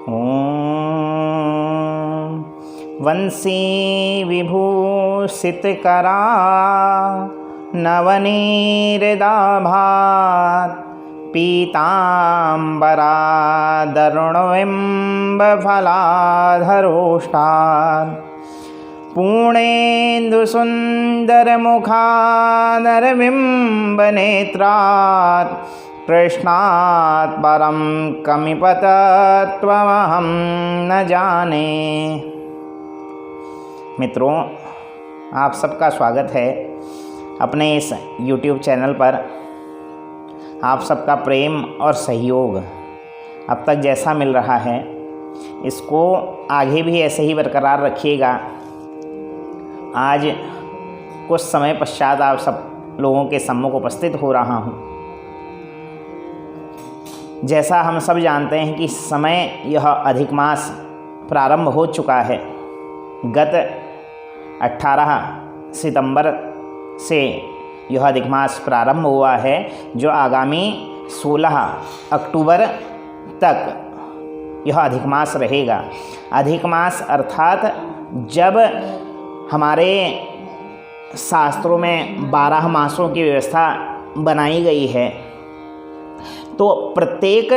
ॐ वंशी विभूषितकरा नवनीरदाभात् पीताम्बरादरुणबिम्बफलाधरोष्टात् पूर्णेन्दुसुन्दरमुखादरबिम्बनेत्रात् कृष्णात् परं कमिपतत्वमहं न जाने। मित्रों, आप सबका स्वागत है अपने इस YouTube चैनल पर। आप सबका प्रेम और सहयोग अब तक जैसा मिल रहा है, इसको आगे भी ऐसे ही बरकरार रखिएगा। आज कुछ समय पश्चात आप सब लोगों के सम्मुख उपस्थित हो रहा हूँ। जैसा हम सब जानते हैं कि इस समय यह अधिक मास प्रारंभ हो चुका है। गत 18 सितंबर से यह अधिक मास प्रारंभ हुआ है, जो आगामी 16 अक्टूबर तक यह अधिक मास रहेगा। अधिक मास अर्थात जब हमारे शास्त्रों में 12 मासों की व्यवस्था बनाई गई है, तो प्रत्येक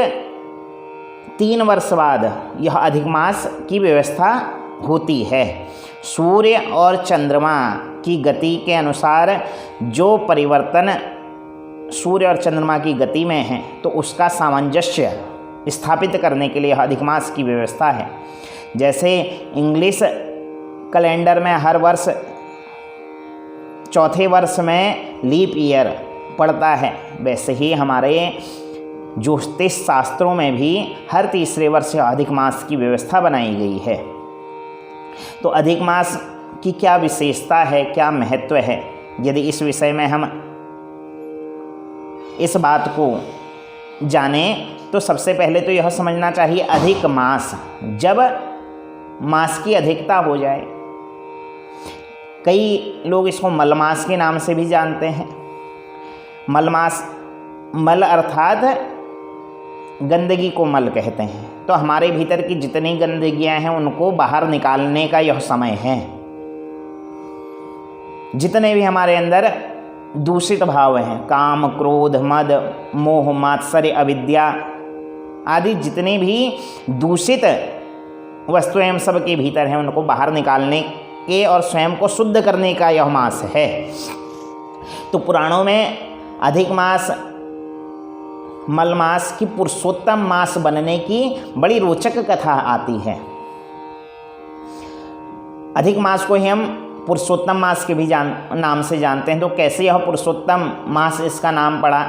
3 वर्ष बाद यह अधिक मास की व्यवस्था होती है। सूर्य और चंद्रमा की गति के अनुसार जो परिवर्तन सूर्य और चंद्रमा की गति में है, तो उसका सामंजस्य स्थापित करने के लिए यह अधिक मास की व्यवस्था है। जैसे इंग्लिश कैलेंडर में हर वर्ष चौथे वर्ष में लीप ईयर पड़ता है, वैसे ही हमारे ज्योतिष शास्त्रों में भी हर तीसरे वर्ष अधिक मास की व्यवस्था बनाई गई है। तो अधिक मास की क्या विशेषता है, क्या महत्व है, यदि इस विषय में हम इस बात को जानें तो सबसे पहले तो यह समझना चाहिए, अधिक मास, जब मास की अधिकता हो जाए। कई लोग इसको मलमास के नाम से भी जानते हैं। मलमास, मल अर्थात गंदगी को मल कहते हैं। तो हमारे भीतर की जितनी गंदगियां हैं उनको बाहर निकालने का यह समय है। जितने भी हमारे अंदर दूषित भाव हैं, काम, क्रोध, मद, मोह, मात्सर्य, अविद्या आदि जितनी भी दूषित वस्तुएं हम सब के भीतर हैं, उनको बाहर निकालने के और स्वयं को शुद्ध करने का यह मास है। तो पुराणों में अधिक मास, मल मास की पुरुषोत्तम मास बनने की बड़ी रोचक कथा आती है। अधिक मास को ही हम पुरुषोत्तम मास के भी नाम से जानते हैं। तो कैसे यह पुरुषोत्तम मास इसका नाम पड़ा?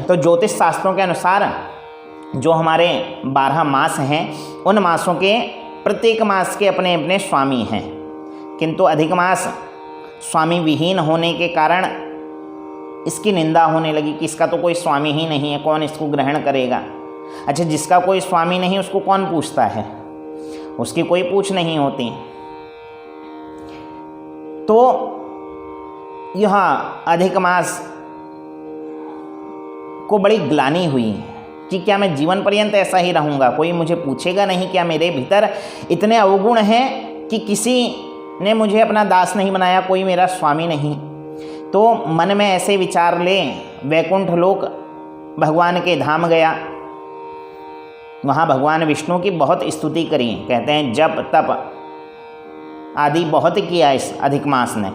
तो ज्योतिष शास्त्रों के अनुसार जो हमारे 12 मास हैं, उन मासों के प्रत्येक मास के अपने अपने स्वामी हैं, किंतु अधिक मास स्वामी विहीन होने के कारण इसकी निंदा होने लगी कि इसका तो कोई स्वामी ही नहीं है, कौन इसको ग्रहण करेगा। अच्छा, जिसका कोई स्वामी नहीं उसको कौन पूछता है? उसकी कोई पूछ नहीं होती। तो यह अधिक मास को बड़ी ग्लानि हुई कि क्या मैं जीवन पर्यंत ऐसा ही रहूँगा? कोई मुझे पूछेगा नहीं? क्या मेरे भीतर इतने अवगुण हैं कि किसी ने मुझे अपना दास नहीं बनाया, कोई मेरा स्वामी नहीं? तो मन में ऐसे विचार ले वैकुंठ लोक भगवान के धाम गया। वहाँ भगवान विष्णु की बहुत स्तुति करी। कहते हैं जप तप आदि बहुत किया इस अधिक मास ने,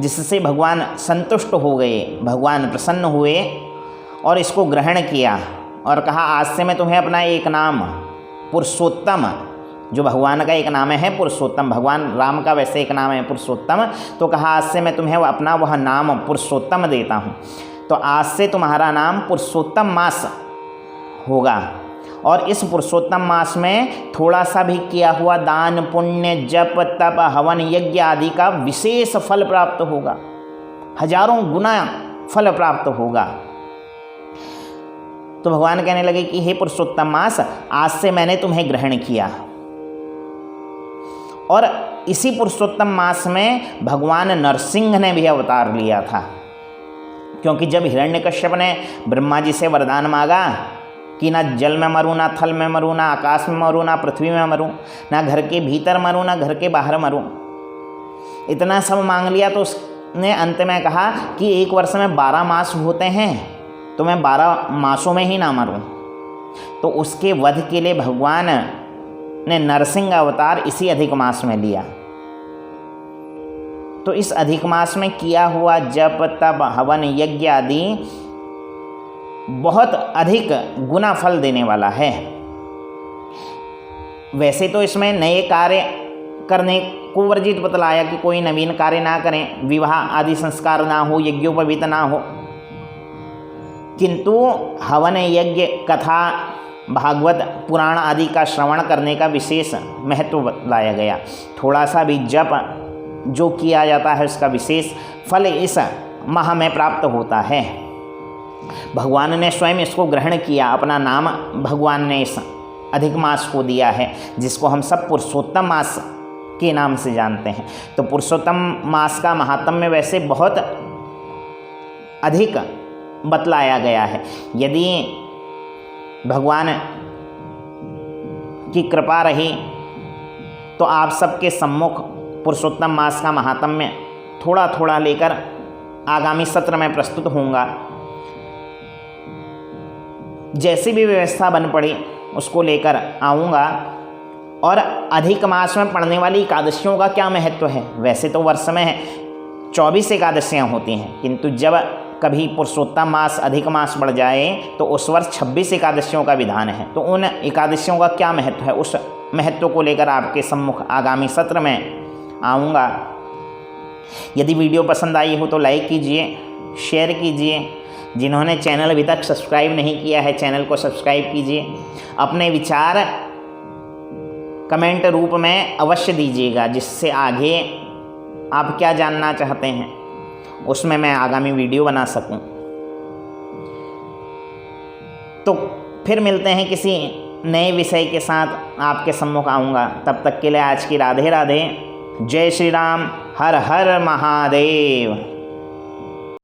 जिससे भगवान संतुष्ट हो गए, भगवान प्रसन्न हुए और इसको ग्रहण किया और कहा, आज से मैं तुम्हें अपना एक नाम पुरुषोत्तम, जो भगवान का एक नाम है पुरुषोत्तम, भगवान राम का वैसे एक नाम है पुरुषोत्तम, तो कहा आज से मैं तुम्हें अपना वह नाम पुरुषोत्तम देता हूँ। तो आज से तुम्हारा नाम पुरुषोत्तम मास होगा। और इस पुरुषोत्तम मास में थोड़ा सा भी किया हुआ दान, पुण्य, जप, तप, हवन, यज्ञ आदि का विशेष फल प्राप्त होगा, हजारों गुना फल प्राप्त होगा। तो भगवान कहने लगे कि हे पुरुषोत्तम मास, आज से मैंने तुम्हें ग्रहण किया। और इसी पुरुषोत्तम मास में भगवान नरसिंह ने भी अवतार लिया था, क्योंकि जब हिरण्यकश्यप ने ब्रह्मा जी से वरदान मांगा कि ना जल में मरूँ, ना थल में मरूँ, ना आकाश में मरूँ, ना पृथ्वी में मरूँ, ना घर के भीतर मरूँ, ना घर के बाहर मरूँ। इतना सब मांग लिया तो उसने अंत में कहा कि एक वर्ष में 12 मास होते हैं, तो मैं 12 मासों में ही ना मरूँ। तो उसके वध के लिए भगवान ने नरसिंह अवतार इसी अधिक मास में लिया। तो इस अधिक मास में किया हुआ जप, तप, हवन, यज्ञ आदि बहुत अधिक गुना फल देने वाला है। वैसे तो इसमें नए कार्य करने को वर्जित बतलाया कि कोई नवीन कार्य ना करें, विवाह आदि संस्कार ना हो, यज्ञोपवीत ना हो, किंतु हवन, यज्ञ, कथा, भागवत पुराण आदि का श्रवण करने का विशेष महत्व बताया गया। थोड़ा सा भी जप जो किया जाता है उसका विशेष फल इस माह में प्राप्त होता है। भगवान ने स्वयं इसको ग्रहण किया, अपना नाम भगवान ने इस अधिक मास को दिया है, जिसको हम सब पुरुषोत्तम मास के नाम से जानते हैं। तो पुरुषोत्तम मास का महात्म्य वैसे बहुत अधिक बतलाया गया है। यदि भगवान की कृपा रही तो आप सबके सम्मुख पुरुषोत्तम मास का महात्म्य थोड़ा थोड़ा लेकर आगामी सत्र में प्रस्तुत होऊंगा। जैसी भी व्यवस्था बन पड़ी उसको लेकर आऊँगा। और अधिक मास में पड़ने वाली एकादशियों का क्या महत्व है? वैसे तो वर्ष में 24 एकादशियाँ होती हैं, किंतु जब कभी पुरुषोत्तम मास अधिक मास बढ़ जाए तो उस वर्ष 26 एकादशियों का विधान है। तो उन एकादशियों का क्या महत्व है, उस महत्व को लेकर आपके सम्मुख आगामी सत्र में आऊँगा। यदि वीडियो पसंद आई हो तो लाइक कीजिए, शेयर कीजिए। जिन्होंने चैनल अभी तक सब्सक्राइब नहीं किया है चैनल को सब्सक्राइब कीजिए। अपने विचार कमेंट रूप में अवश्य दीजिएगा, जिससे आगे आप क्या जानना चाहते हैं उसमें मैं आगामी वीडियो बना सकूं। तो फिर मिलते हैं किसी नए विषय के साथ, आपके सम्मुख आऊँगा। तब तक के लिए आज की राधे राधे, जय श्री राम, हर हर महादेव।